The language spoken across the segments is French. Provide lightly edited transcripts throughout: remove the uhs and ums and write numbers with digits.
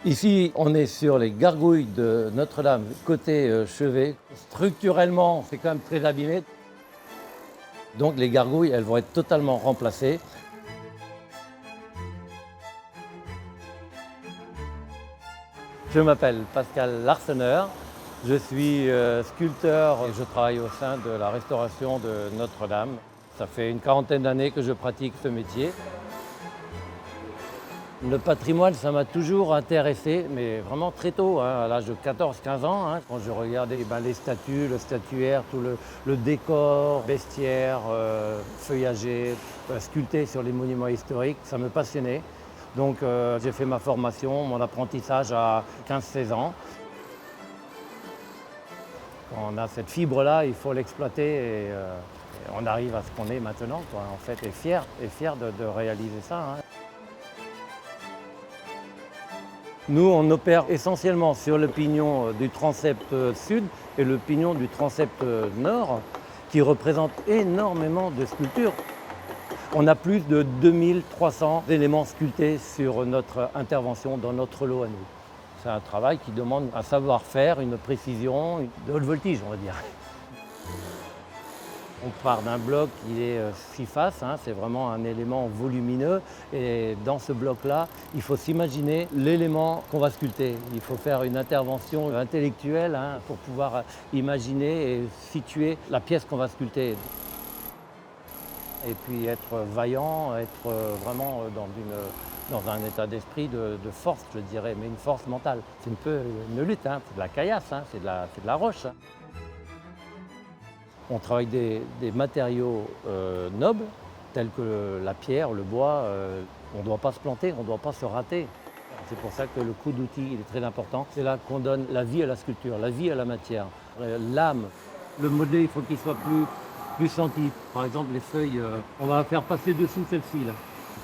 Ici, on est sur les gargouilles de Notre-Dame, côté chevet. Structurellement, c'est quand même très abîmé. Donc les gargouilles, elles vont être totalement remplacées. Je m'appelle Pascal Larseneur, je suis sculpteur et je travaille au sein de la restauration de Notre-Dame. Ça fait une quarantaine d'années que je pratique ce métier. Le patrimoine, ça m'a toujours intéressé, mais vraiment très tôt, à l'âge de 14-15 ans, quand je regardais les statues, le statuaire, tout le décor, bestiaire, feuillagé, sculpté sur les monuments historiques, ça me passionnait. Donc j'ai fait ma formation, mon apprentissage à 15-16 ans. Quand on a cette fibre-là, il faut l'exploiter et on arrive à ce qu'on est maintenant, en fait, et fier de réaliser ça. Nous, on opère essentiellement sur le pignon du transept sud et le pignon du transept nord, qui représentent énormément de sculptures. On a plus de 2300 éléments sculptés sur notre intervention dans notre lot à nous. C'est un travail qui demande un savoir-faire, une précision, de haute voltige, on va dire. On part d'un bloc qui est 6 faces, c'est vraiment un élément volumineux. Et dans ce bloc-là, il faut s'imaginer l'élément qu'on va sculpter. Il faut faire une intervention intellectuelle pour pouvoir imaginer et situer la pièce qu'on va sculpter. Et puis être vaillant, être vraiment dans un état d'esprit de force, je dirais, mais une force mentale. C'est un peu une lutte, c'est de la caillasse, c'est de la roche. On travaille des matériaux nobles, tels que la pierre, le bois. On ne doit pas se planter, on ne doit pas se rater. C'est pour ça que le coup d'outil est très important. C'est là qu'on donne la vie à la sculpture, la vie à la matière. L'âme, le modèle, il faut qu'il soit plus senti. Par exemple, les feuilles, on va faire passer dessous celle-ci.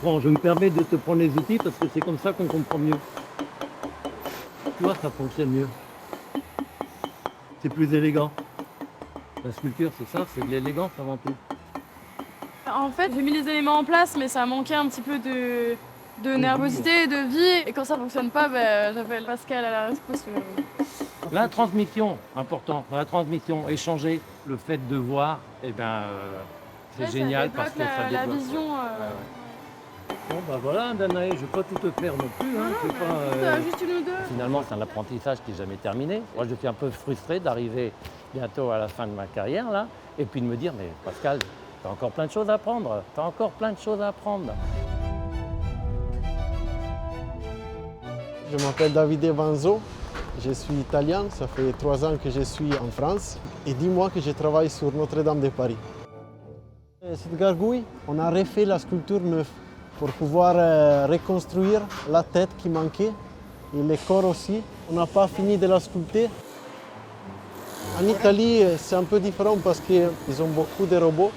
Bon, je me permets de te prendre les outils parce que c'est comme ça qu'on comprend mieux. Tu vois, ça fonctionne mieux. C'est plus élégant. La sculpture, c'est ça, c'est de l'élégance avant tout. En fait, j'ai mis les éléments en place, mais ça manquait un petit peu de nervosité, de vie. Et quand ça fonctionne pas, j'appelle Pascal à la rescousse. La transmission, important. La transmission, échanger, le fait de voir, c'est génial parce que ça la développe. vision. Bon, voilà, Danae, je ne vais pas tout te faire non plus. Juste une ou deux. Finalement, c'est un apprentissage qui n'est jamais terminé. Moi, je suis un peu frustré d'arriver bientôt à la fin de ma carrière, là, et puis de me dire, mais Pascal, tu as encore plein de choses à apprendre. Tu as encore plein de choses à apprendre. Je m'appelle Davide Vanzo, je suis italien, ça fait 3 ans que je suis en France et 10 mois que je travaille sur Notre-Dame de Paris. Cette gargouille, on a refait la sculpture neuve pour pouvoir reconstruire la tête qui manquait et le corps aussi. On n'a pas fini de la sculpter. En Italie, c'est un peu différent parce qu'ils ont beaucoup de robots.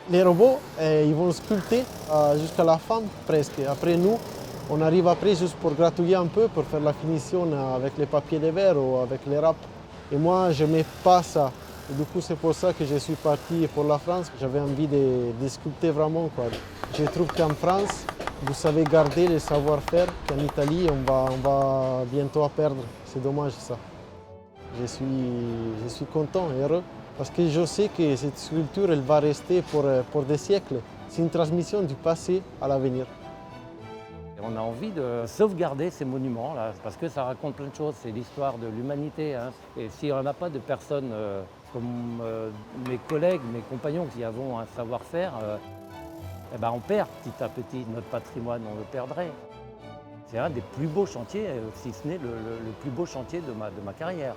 Les robots, ils vont sculpter jusqu'à la fin presque. Après nous, on arrive après juste pour gratouiller un peu, pour faire la finition avec les papiers de verre ou avec les râpes. Et moi, je n'aimais pas ça. Et du coup, c'est pour ça que je suis parti pour la France. J'avais envie de sculpter vraiment, quoi. Je trouve qu'en France, vous savez garder le savoir-faire, qu'en Italie, on va bientôt perdre. C'est dommage ça. Je suis content, heureux, parce que je sais que cette sculpture, elle va rester pour des siècles. C'est une transmission du passé à l'avenir. On a envie de sauvegarder ces monuments-là, parce que ça raconte plein de choses. C'est l'histoire de l'humanité. Et si on n'a pas de personnes comme mes collègues, mes compagnons qui avons un savoir-faire, on perd petit à petit notre patrimoine, on le perdrait. C'est un des plus beaux chantiers, si ce n'est le plus beau chantier de ma carrière.